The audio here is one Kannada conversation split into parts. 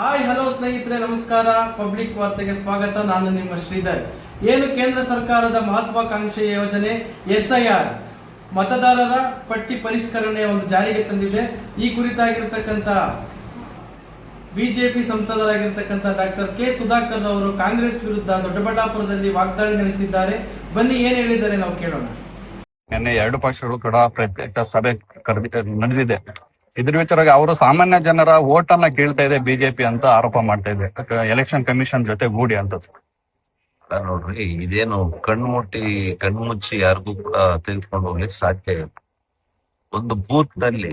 ಹಾಯ್ ಹಲೋ ಸ್ನೇಹಿತರೆ, ನಮಸ್ಕಾರ. ಪಬ್ಲಿಕ್ ವಾರ್ತೆಗೆ ಸ್ವಾಗತ. ನಾನು ನಿಮ್ಮ ಶ್ರೀಧರ್. ಏನು ಕೇಂದ್ರ ಸರ್ಕಾರದ ಮಹತ್ವಾಕಾಂಕ್ಷೆಯ ಯೋಜನೆ SIR ಮತದಾರರ ಪಟ್ಟಿ ಪರಿಷ್ಕರಣೆ ಒಂದು ಜಾರಿಗೆ ತಂದಿದೆ. ಈ ಕುರಿತಾಗಿರ್ತಕ್ಕಂಥ ಬಿಜೆಪಿ ಸಂಸದರಾಗಿರ್ತಕ್ಕಂಥ ಡಾಕ್ಟರ್ ಕೆ ಸುಧಾಕರ್ ಅವರು ಕಾಂಗ್ರೆಸ್ ವಿರುದ್ಧ ದೊಡ್ಡಬಳ್ಳಾಪುರದಲ್ಲಿ ವಾಗ್ದಾಳಿ ನಡೆಸಿದ್ದಾರೆ. ಬನ್ನಿ ಏನ್ ಹೇಳಿದ್ದಾರೆ ನಾವು ಕೇಳೋಣ. ನಿನ್ನೆ ಎರಡು ಪಕ್ಷಗಳು ಕೂಡ ಪ್ರತ್ಯೇಕ ಸಭೆ ನಡೆದಿದೆ. ಇದ್ರ ವಿಚಾರವಾಗಿ ಅವರು ಸಾಮಾನ್ಯ ಜನರ ವೋಟ್ ಅನ್ನ ಕೇಳ್ತಾ ಇದೆ ಬಿಜೆಪಿ ಅಂತ ಆರೋಪ ಮಾಡ್ತಾ ಇದೆ, ಎಲೆಕ್ಷನ್ ಕಮಿಷನ್ ಜೊತೆ ಗೂಡಿ ಅಂತ. ನೋಡ್ರಿ, ಇದೇನು ಕಣ್ಮುಚ್ಚಿ ಯಾರಿಗೂ ಕೂಡ ತೆಗೆದುಕೊಂಡು ಹೋಗ್ಲಿಕ್ಕೆ ಸಾಧ್ಯ ಇಲ್ಲ. ಒಂದು ಬೂತ್ ನಲ್ಲಿ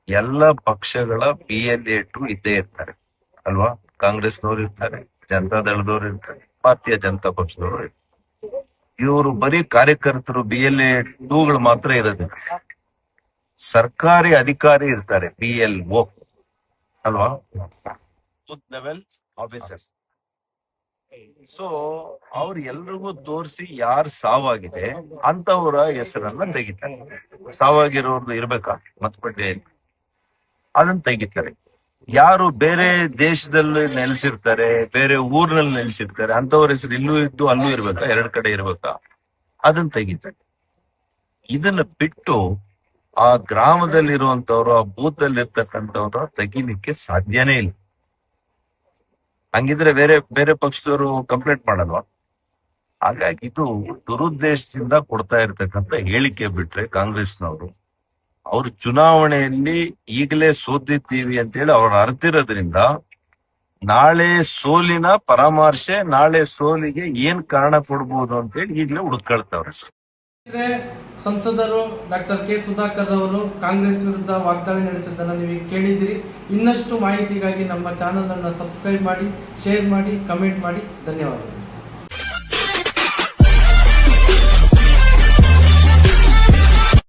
ಎಲ್ಲ ಪಕ್ಷಗಳ PLA ಇದ್ದೇ ಇರ್ತಾರೆ ಅಲ್ವಾ? ಕಾಂಗ್ರೆಸ್ನವ್ರು ಇರ್ತಾರೆ, ಜನತಾದಳದವ್ರು ಇರ್ತಾರೆ, ಭಾರತೀಯ ಜನತಾ ಪಕ್ಷದವರು ಇರ್ತಾರೆ. ಇವರು ಬರೀ ಕಾರ್ಯಕರ್ತರು BLA ಗಳು ಮಾತ್ರ ಇರೋದಿಲ್ಲ. ಸರ್ಕಾರಿ ಅಧಿಕಾರಿ ಇರ್ತಾರೆ, PLO ಅಲ್ವಾ, ಬೂತ್ ಲೆವೆಲ್ ಆಫೀಸರ್ಸ್. ಸೊ ಅವ್ರು ಎಲ್ರಿಗೂ ತೋರಿಸಿ ಯಾರು ಸಾವಾಗಿದೆ ಅಂತವರ ಹೆಸರನ್ನ ತೆಗಿತಾರೆ. ಸಾವಾಗಿರೋರ್ದು ಇರ್ಬೇಕಾ ಮತಪಟ್ಟಿಯಲ್ಲಿ, ಅದನ್ನ ತೆಗಿತಾರೆ. ಯಾರು ಬೇರೆ ದೇಶದಲ್ಲಿ ನೆಲೆಸಿರ್ತಾರೆ, ಬೇರೆ ಊರಿನಲ್ಲಿ ನೆಲೆಸಿರ್ತಾರೆ, ಅಂತವ್ರ ಹೆಸರು ಇಲ್ಲೂ ಇದ್ದು ಅಲ್ಲೂ ಇರ್ಬೇಕಾ, ಎರಡ್ ಕಡೆ ಇರ್ಬೇಕಾ, ಅದನ್ನ ತೆಗಿತಾರೆ. ಇದನ್ನ ಬಿಟ್ಟು ಆ ಗ್ರಾಮದಲ್ಲಿರುವಂತವ್ರು, ಆ ಬೂತ್ ಅಲ್ಲಿ ಇರ್ತಕ್ಕಂಥವ್ರ ತೆಗಿಲಿಕ್ಕೆ ಸಾಧ್ಯನೇ ಇಲ್ಲ. ಹಂಗಿದ್ರೆ ಬೇರೆ ಪಕ್ಷದವರು ಕಂಪ್ಲೇಂಟ್ ಮಾಡಲ್ವಾ? ಹಾಗಾಗಿ ಇದು ದುರುದ್ದೇಶದಿಂದ ಕೊಡ್ತಾ ಇರ್ತಕ್ಕಂಥ ಹೇಳಿಕೆ ಬಿಟ್ರೆ, ಕಾಂಗ್ರೆಸ್ನವರು ಅವ್ರು ಚುನಾವಣೆಯಲ್ಲಿ ಈಗಲೇ ಸೋತಿದ್ದೀವಿ ಅಂತೇಳಿ ಅವ್ರು ಅರ್ತಿರೋದ್ರಿಂದ ನಾಳೆ ಸೋಲಿನ ಪರಾಮರ್ಶೆ, ನಾಳೆ ಸೋಲಿಗೆ ಏನ್ ಕಾರಣ ಕೊಡ್ಬೋದು ಅಂತೇಳಿ ಈಗಲೇ ಹುಡುಕೊಳ್ತಾವ್ರೆ. ಸಂಸದರು ಡಾಕ್ಟರ್ ಕೆ ಸುಧಾಕರ್ ಅವರು ಕಾಂಗ್ರೆಸ್ ವಿರುದ್ಧ ವಾಗ್ದಾಳಿ ನಡೆಸಿದ್ದನ್ನು ನೀವು ಕೇಳಿದ್ದೀರಿ. ಇನ್ನಷ್ಟು ಮಾಹಿತಿಗಾಗಿ ನಮ್ಮ ಚಾನಲ್ ಅನ್ನು ಸಬ್ಸ್ಕ್ರೈಬ್ ಮಾಡಿ, ಶೇರ್ ಮಾಡಿ, ಕಮೆಂಟ್ ಮಾಡಿ. ಧನ್ಯವಾದಗಳು.